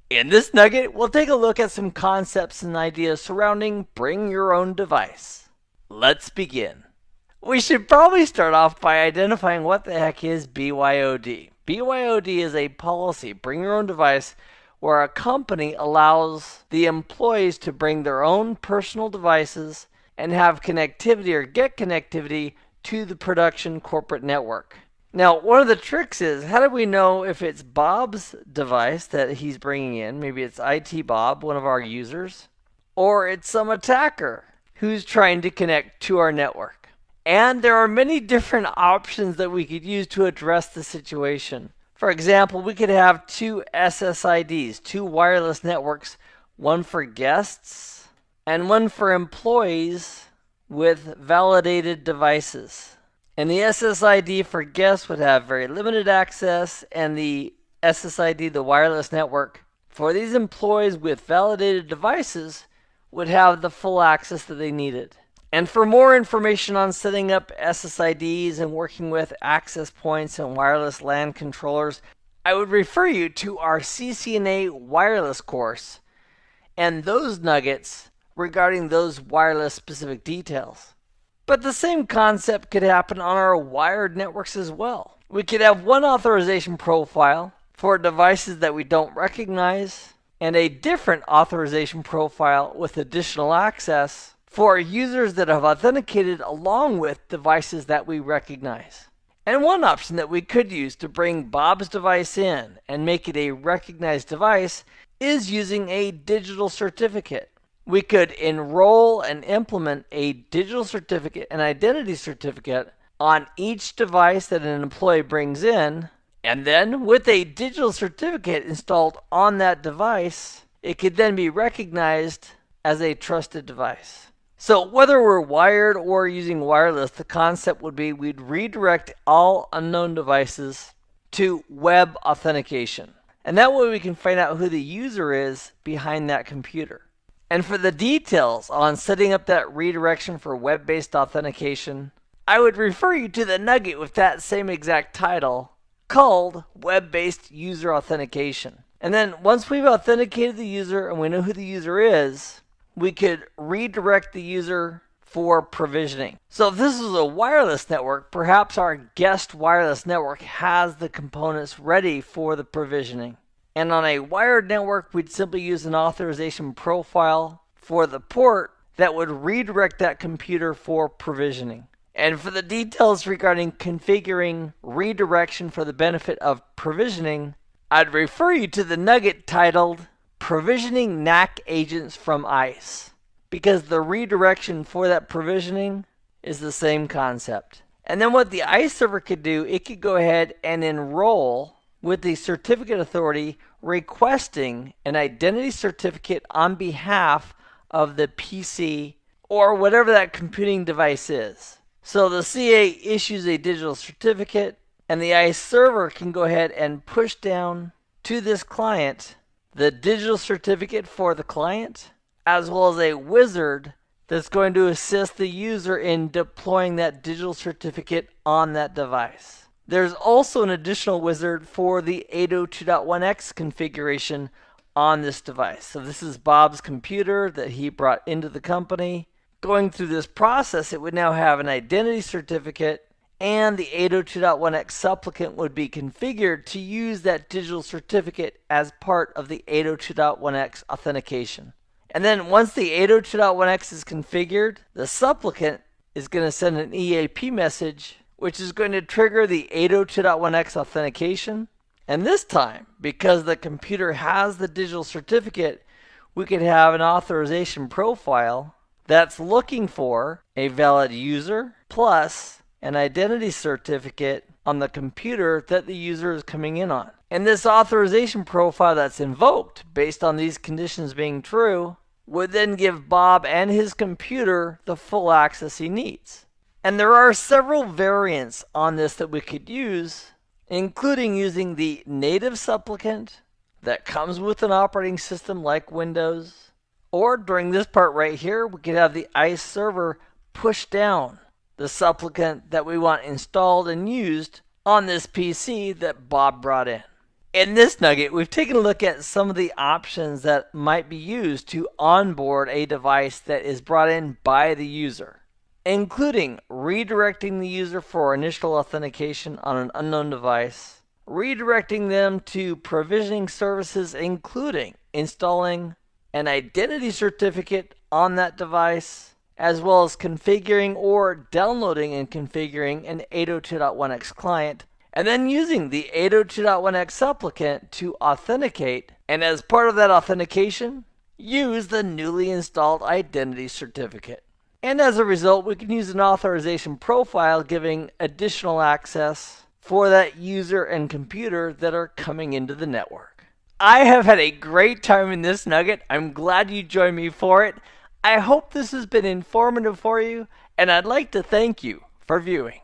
In this nugget, we'll take a look at some concepts and ideas surrounding bring your own device. Let's begin. We should probably start off by identifying what the heck is BYOD. BYOD is a policy, bring your own device, where a company allows the employees to bring their own personal devices and have connectivity or get connectivity to the production corporate network. Now, one of the tricks is, how do we know if it's Bob's device that he's bringing in? Maybe it's IT Bob, one of our users, or it's some attacker who's trying to connect to our network. And there are many different options that we could use to address the situation. For example, we could have two SSIDs, two wireless networks, one for guests and one for employees with validated devices. And the SSID for guests would have very limited access, and the SSID, the wireless network, for these employees with validated devices would have the full access that they needed. And for more information on setting up SSIDs and working with access points and wireless LAN controllers, I would refer you to our CCNA wireless course and those nuggets regarding those wireless specific details. But the same concept could happen on our wired networks as well. We could have one authorization profile for devices that we don't recognize, and a different authorization profile with additional access for users that have authenticated along with devices that we recognize. And one option that we could use to bring Bob's device in and make it a recognized device is using a digital certificate. We could enroll and implement a digital certificate, an identity certificate, on each device that an employee brings in, and then with a digital certificate installed on that device, it could then be recognized as a trusted device. So whether we're wired or using wireless, the concept would be we'd redirect all unknown devices to web authentication. And that way we can find out who the user is behind that computer. And for the details on setting up that redirection for web-based authentication, I would refer you to the nugget with that same exact title called Web-Based User Authentication. And then once we've authenticated the user and we know who the user is, we could redirect the user for provisioning. So if this is a wireless network, perhaps our guest wireless network has the components ready for the provisioning. And on a wired network, we'd simply use an authorization profile for the port that would redirect that computer for provisioning. And for the details regarding configuring redirection for the benefit of provisioning, I'd refer you to the nugget titled Provisioning NAC Agents from ISE, because the redirection for that provisioning is the same concept. And then what the ISE server could do, it could go ahead and enroll with the certificate authority requesting an identity certificate on behalf of the PC or whatever that computing device is. So the CA issues a digital certificate, and the ISE server can go ahead and push down to this client the digital certificate for the client, as well as a wizard that's going to assist the user in deploying that digital certificate on that device. There's also an additional wizard for the 802.1x configuration on this device. So this is Bob's computer that he brought into the company. Going through this process, it would now have an identity certificate, and the 802.1x supplicant would be configured to use that digital certificate as part of the 802.1x authentication. And then once the 802.1x is configured, the supplicant is going to send an EAP message, which is going to trigger the 802.1x authentication. And this time, because the computer has the digital certificate, we could have an authorization profile that's looking for a valid user plus an identity certificate on the computer that the user is coming in on. And this authorization profile that's invoked based on these conditions being true would then give Bob and his computer the full access he needs. And there are several variants on this that we could use, including using the native supplicant that comes with an operating system like Windows. Or during this part right here, we could have the ISE server push down the supplicant that we want installed and used on this PC that Bob brought in. In this nugget, we've taken a look at some of the options that might be used to onboard a device that is brought in by the user, including redirecting the user for initial authentication on an unknown device, redirecting them to provisioning services, including installing an identity certificate on that device, as well as configuring or downloading and configuring an 802.1x client, and then using the 802.1x supplicant to authenticate, and as part of that authentication, use the newly installed identity certificate. And as a result, we can use an authorization profile giving additional access for that user and computer that are coming into the network. I have had a great time in this nugget. I'm glad you joined me for it. I hope this has been informative for you, and I'd like to thank you for viewing.